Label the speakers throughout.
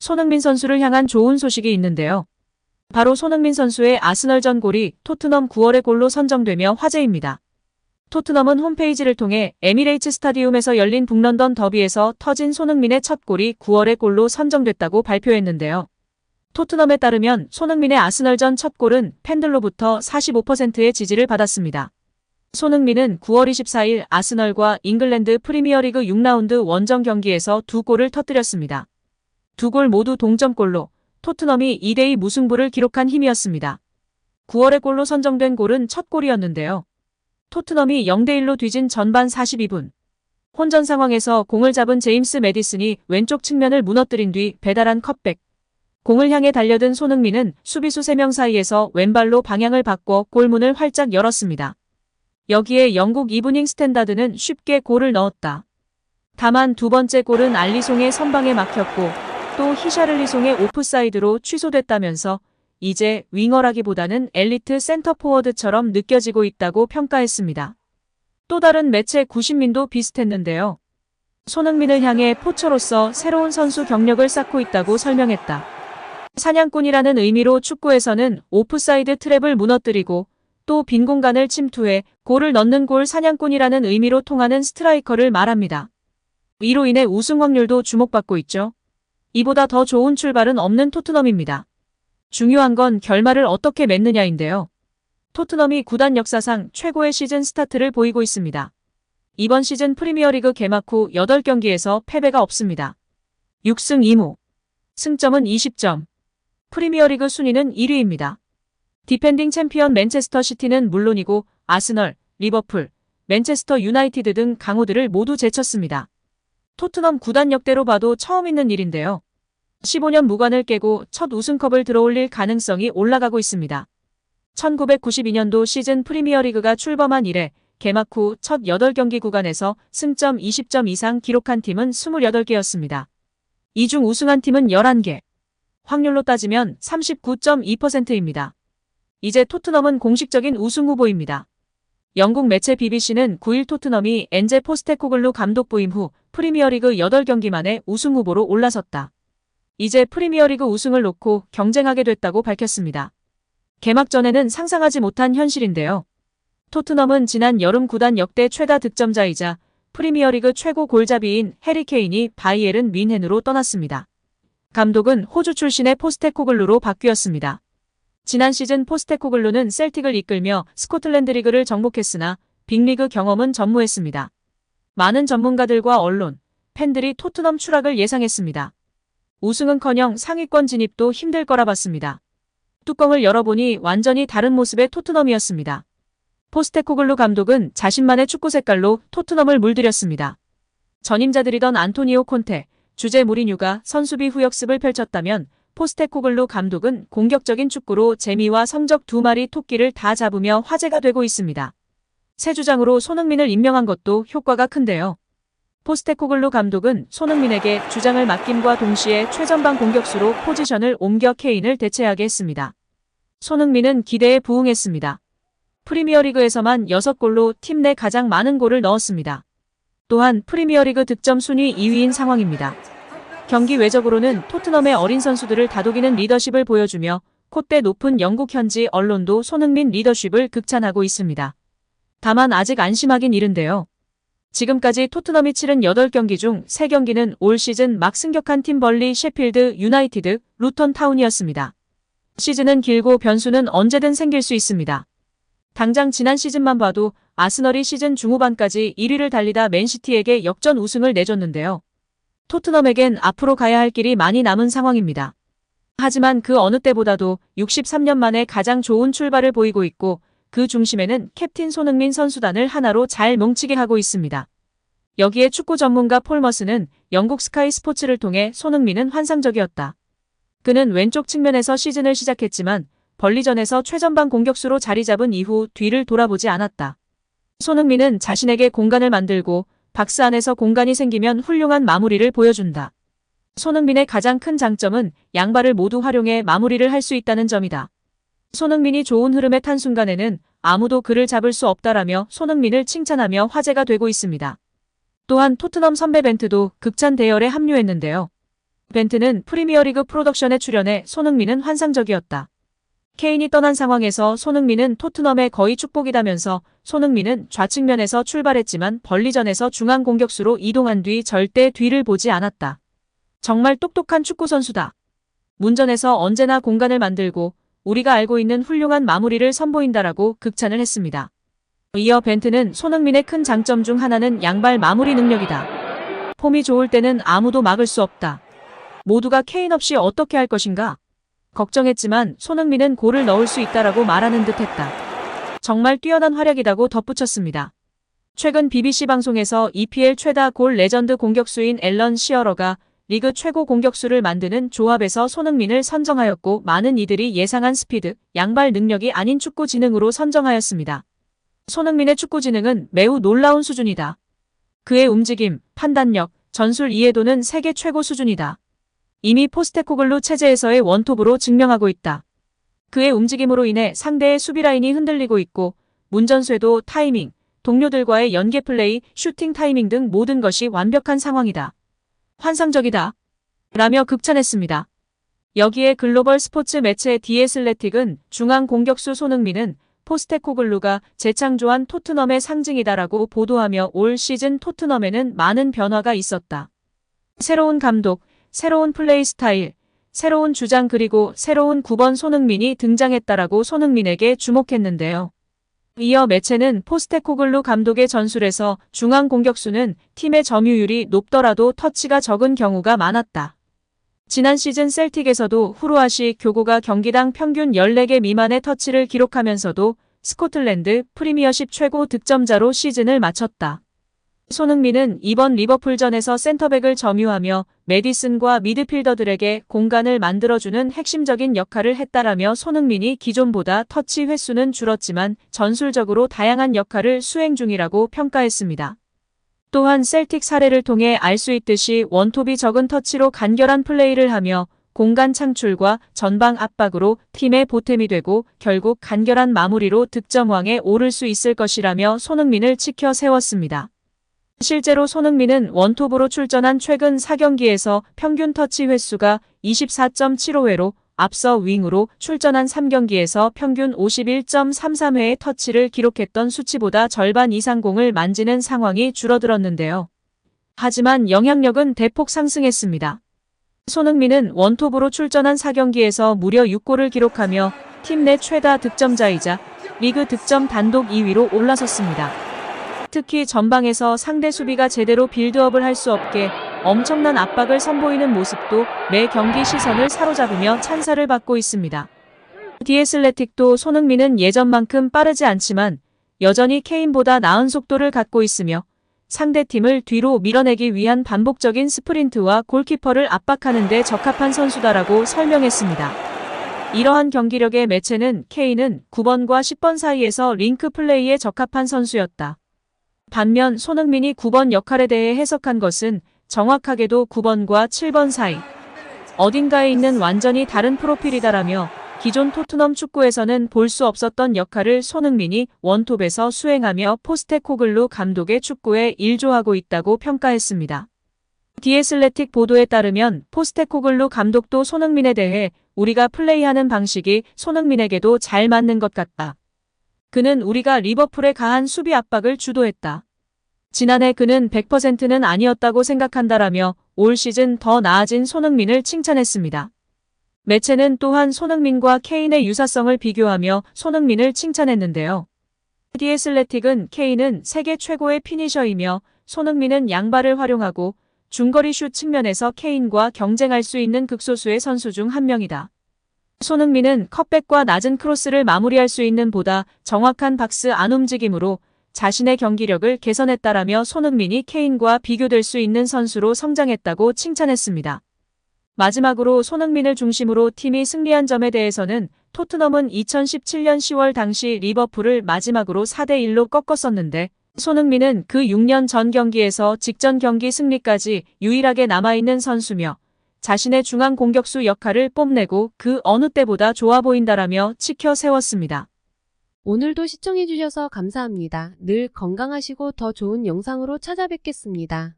Speaker 1: 손흥민 선수를 향한 좋은 소식이 있는데요. 바로 손흥민 선수의 아스널전 골이 토트넘 9월의 골로 선정되며 화제입니다. 토트넘은 홈페이지를 통해 에미레이츠 스타디움에서 열린 북런던 더비에서 터진 손흥민의 첫 골이 9월의 골로 선정됐다고 발표했는데요. 토트넘에 따르면 손흥민의 아스널전 첫 골은 팬들로부터 45%의 지지를 받았습니다. 손흥민은 9월 24일 아스널과 잉글랜드 프리미어리그 6라운드 원정 경기에서 두 골을 터뜨렸습니다. 두 골 모두 동점골로 토트넘이 2대2 무승부를 기록한 힘이었습니다. 9월의 골로 선정된 골은 첫 골이었는데요. 토트넘이 0대1로 뒤진 전반 42분. 혼전 상황에서 공을 잡은 제임스 매디슨이 왼쪽 측면을 무너뜨린 뒤 배달한 컵백. 공을 향해 달려든 손흥민은 수비수 3명 사이에서 왼발로 방향을 바꿔 골문을 활짝 열었습니다. 여기에 영국 이브닝 스탠다드는 쉽게 골을 넣었다. 다만 두 번째 골은 알리송의 선방에 막혔고 또 히샤를리송의 오프사이드로 취소됐다면서 이제 윙어라기보다는 엘리트 센터포워드처럼 느껴지고 있다고 평가했습니다. 또 다른 매체 구신민도 비슷했는데요. 손흥민을 향해 포처로서 새로운 선수 경력을 쌓고 있다고 설명했다. 사냥꾼이라는 의미로 축구에서는 오프사이드 트랩을 무너뜨리고 또 빈 공간을 침투해 골을 넣는 골 사냥꾼이라는 의미로 통하는 스트라이커를 말합니다. 이로 인해 우승 확률도 주목받고 있죠. 이보다 더 좋은 출발은 없는 토트넘입니다. 중요한 건 결말을 어떻게 맺느냐인데요. 토트넘이 구단 역사상 최고의 시즌 스타트를 보이고 있습니다. 이번 시즌 프리미어리그 개막 후 8경기에서 패배가 없습니다. 6승 2무. 승점은 20점. 프리미어리그 순위는 1위입니다. 디펜딩 챔피언 맨체스터 시티는 물론이고 아스널, 리버풀, 맨체스터 유나이티드 등 강호들을 모두 제쳤습니다. 토트넘 구단 역대로 봐도 처음 있는 일인데요. 15년 무관을 깨고 첫 우승컵을 들어올릴 가능성이 올라가고 있습니다. 1992년도 시즌 프리미어리그가 출범한 이래 개막 후 첫 8경기 구간에서 승점 20점 이상 기록한 팀은 28개였습니다. 이 중 우승한 팀은 11개. 확률로 따지면 39.2%입니다. 이제 토트넘은 공식적인 우승 후보입니다. 영국 매체 BBC는 9일 토트넘이 엔제 포스테코글루 감독 부임 후 프리미어리그 8경기 만에 우승 후보로 올라섰다. 이제 프리미어리그 우승을 놓고 경쟁하게 됐다고 밝혔습니다. 개막 전에는 상상하지 못한 현실인데요. 토트넘은 지난 여름 구단 역대 최다 득점자이자 프리미어리그 최고 골잡이인 해리 케인이 바이에른 뮌헨으로 떠났습니다. 감독은 호주 출신의 포스테코글루로 바뀌었습니다. 지난 시즌 포스테코글루는 셀틱을 이끌며 스코틀랜드 리그를 정복했으나 빅리그 경험은 전무했습니다. 많은 전문가들과 언론, 팬들이 토트넘 추락을 예상했습니다. 우승은커녕 상위권 진입도 힘들 거라 봤습니다. 뚜껑을 열어보니 완전히 다른 모습의 토트넘이었습니다. 포스테코글루 감독은 자신만의 축구 색깔로 토트넘을 물들였습니다. 전임자들이던 안토니오 콘테, 주제 무리뉴가 선수비 후역습을 펼쳤다면 포스테코글루 감독은 공격적인 축구로 재미와 성적 두 마리 토끼를 다 잡으며 화제가 되고 있습니다. 새 주장으로 손흥민을 임명한 것도 효과가 큰데요. 포스테코글루 감독은 손흥민에게 주장을 맡김과 동시에 최전방 공격수로 포지션을 옮겨 케인을 대체하게 했습니다. 손흥민은 기대에 부응했습니다. 프리미어리그에서만 6골로 팀 내 가장 많은 골을 넣었습니다. 또한 프리미어리그 득점 순위 2위인 상황입니다. 경기 외적으로는 토트넘의 어린 선수들을 다독이는 리더십을 보여주며 콧대 높은 영국 현지 언론도 손흥민 리더십을 극찬하고 있습니다. 다만 아직 안심하긴 이른데요. 지금까지 토트넘이 치른 8경기 중 3경기는 올 시즌 막 승격한 팀 벌리 셰필드 유나이티드, 루턴 타운이었습니다. 시즌은 길고 변수는 언제든 생길 수 있습니다. 당장 지난 시즌만 봐도 아스널이 시즌 중후반까지 1위를 달리다 맨시티에게 역전 우승을 내줬는데요. 토트넘에겐 앞으로 가야 할 길이 많이 남은 상황입니다. 하지만 그 어느 때보다도 63년 만에 가장 좋은 출발을 보이고 있고 그 중심에는 캡틴 손흥민 선수단을 하나로 잘 뭉치게 하고 있습니다. 여기에 축구 전문가 폴 머스는 영국 스카이 스포츠를 통해 손흥민은 환상적이었다. 그는 왼쪽 측면에서 시즌을 시작했지만 벌리전에서 최전방 공격수로 자리 잡은 이후 뒤를 돌아보지 않았다. 손흥민은 자신에게 공간을 만들고 박스 안에서 공간이 생기면 훌륭한 마무리를 보여준다. 손흥민의 가장 큰 장점은 양발을 모두 활용해 마무리를 할 수 있다는 점이다. 손흥민이 좋은 흐름에 탄 순간에는 아무도 그를 잡을 수 없다라며 손흥민을 칭찬하며 화제가 되고 있습니다. 또한 토트넘 선배 벤트도 극찬 대열에 합류했는데요. 벤트는 프리미어리그 프로덕션에 출연해 손흥민은 환상적이었다. 케인이 떠난 상황에서 손흥민은 토트넘의 거의 축복이다면서 손흥민은 좌측면에서 출발했지만 벌리전에서 중앙 공격수로 이동한 뒤 절대 뒤를 보지 않았다. 정말 똑똑한 축구 선수다. 문전에서 언제나 공간을 만들고 우리가 알고 있는 훌륭한 마무리를 선보인다라고 극찬을 했습니다. 이어 벤트는 손흥민의 큰 장점 중 하나는 양발 마무리 능력이다. 폼이 좋을 때는 아무도 막을 수 없다. 모두가 케인 없이 어떻게 할 것인가? 걱정했지만 손흥민은 골을 넣을 수 있다라고 말하는 듯했다. 정말 뛰어난 활약이라고 덧붙였습니다. 최근 BBC 방송에서 EPL 최다 골 레전드 공격수인 앨런 시어러가 리그 최고 공격수를 만드는 조합에서 손흥민을 선정하였고 많은 이들이 예상한 스피드, 양발 능력이 아닌 축구 지능으로 선정하였습니다. 손흥민의 축구 지능은 매우 놀라운 수준이다. 그의 움직임, 판단력, 전술 이해도는 세계 최고 수준이다. 이미 포스테코글루 체제에서의 원톱으로 증명하고 있다. 그의 움직임으로 인해 상대의 수비 라인이 흔들리고 있고 문전쇄도, 타이밍, 동료들과의 연계 플레이, 슈팅 타이밍 등 모든 것이 완벽한 상황이다. 환상적이다. 라며 극찬했습니다. 여기에 글로벌 스포츠 매체 디 애슬레틱은 중앙 공격수 손흥민은 포스테코글루가 재창조한 토트넘의 상징이다라고 보도하며 올 시즌 토트넘에는 많은 변화가 있었다. 새로운 감독, 새로운 플레이 스타일, 새로운 주장 그리고 새로운 9번 손흥민이 등장했다라고 손흥민에게 주목했는데요. 이어 매체는 포스테코글루 감독의 전술에서 중앙 공격수는 팀의 점유율이 높더라도 터치가 적은 경우가 많았다. 지난 시즌 셀틱에서도 후루아시 교고가 경기당 평균 14개 미만의 터치를 기록하면서도 스코틀랜드 프리미어십 최고 득점자로 시즌을 마쳤다. 손흥민은 이번 리버풀전에서 센터백을 점유하며 메디슨과 미드필더들에게 공간을 만들어주는 핵심적인 역할을 했다라며 손흥민이 기존보다 터치 횟수는 줄었지만 전술적으로 다양한 역할을 수행 중이라고 평가했습니다. 또한 셀틱 사례를 통해 알 수 있듯이 원톱이 적은 터치로 간결한 플레이를 하며 공간 창출과 전방 압박으로 팀의 보탬이 되고 결국 간결한 마무리로 득점왕에 오를 수 있을 것이라며 손흥민을 치켜 세웠습니다. 실제로 손흥민은 원톱으로 출전한 최근 4경기에서 평균 터치 횟수가 24.75회로 앞서 윙으로 출전한 3경기에서 평균 51.33회의 터치를 기록했던 수치보다 절반 이상 공을 만지는 상황이 줄어들었는데요. 하지만 영향력은 대폭 상승했습니다. 손흥민은 원톱으로 출전한 4경기에서 무려 6골을 기록하며 팀 내 최다 득점자이자 리그 득점 단독 2위로 올라섰습니다. 특히 전방에서 상대 수비가 제대로 빌드업을 할 수 없게 엄청난 압박을 선보이는 모습도 매 경기 시선을 사로잡으며 찬사를 받고 있습니다. 디 애슬레틱도 손흥민은 예전만큼 빠르지 않지만 여전히 케인보다 나은 속도를 갖고 있으며 상대팀을 뒤로 밀어내기 위한 반복적인 스프린트와 골키퍼를 압박하는 데 적합한 선수다라고 설명했습니다. 이러한 경기력의 매체는 케인은 9번과 10번 사이에서 링크 플레이에 적합한 선수였다. 반면 손흥민이 9번 역할에 대해 해석한 것은 정확하게도 9번과 7번 사이 어딘가에 있는 완전히 다른 프로필이다라며 기존 토트넘 축구에서는 볼 수 없었던 역할을 손흥민이 원톱에서 수행하며 포스테코글루 감독의 축구에 일조하고 있다고 평가했습니다. 디 애슬레틱 보도에 따르면 포스테코글루 감독도 손흥민에 대해 우리가 플레이하는 방식이 손흥민에게도 잘 맞는 것 같다. 그는 우리가 리버풀에 가한 수비 압박을 주도했다. 지난해 그는 100%는 아니었다고 생각한다라며 올 시즌 더 나아진 손흥민을 칭찬했습니다. 매체는 또한 손흥민과 케인의 유사성을 비교하며 손흥민을 칭찬했는데요. 디 애슬레틱은 케인은 세계 최고의 피니셔이며 손흥민은 양발을 활용하고 중거리 슛 측면에서 케인과 경쟁할 수 있는 극소수의 선수 중 한 명이다. 손흥민은 컷백과 낮은 크로스를 마무리할 수 있는 보다 정확한 박스 안 움직임으로 자신의 경기력을 개선했다라며 손흥민이 케인과 비교될 수 있는 선수로 성장했다고 칭찬했습니다. 마지막으로 손흥민을 중심으로 팀이 승리한 점에 대해서는 토트넘은 2017년 10월 당시 리버풀을 마지막으로 4대1로 꺾었었는데 손흥민은 그 6년 전 경기에서 직전 경기 승리까지 유일하게 남아있는 선수며 자신의 중앙 공격수 역할을 뽐내고 그 어느 때보다 좋아 보인다라며 치켜 세웠습니다.
Speaker 2: 오늘도 시청해주셔서 감사합니다. 늘 건강하시고 더 좋은 영상으로 찾아뵙겠습니다.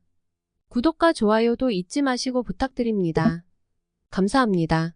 Speaker 2: 구독과 좋아요도 잊지 마시고 부탁드립니다. 감사합니다.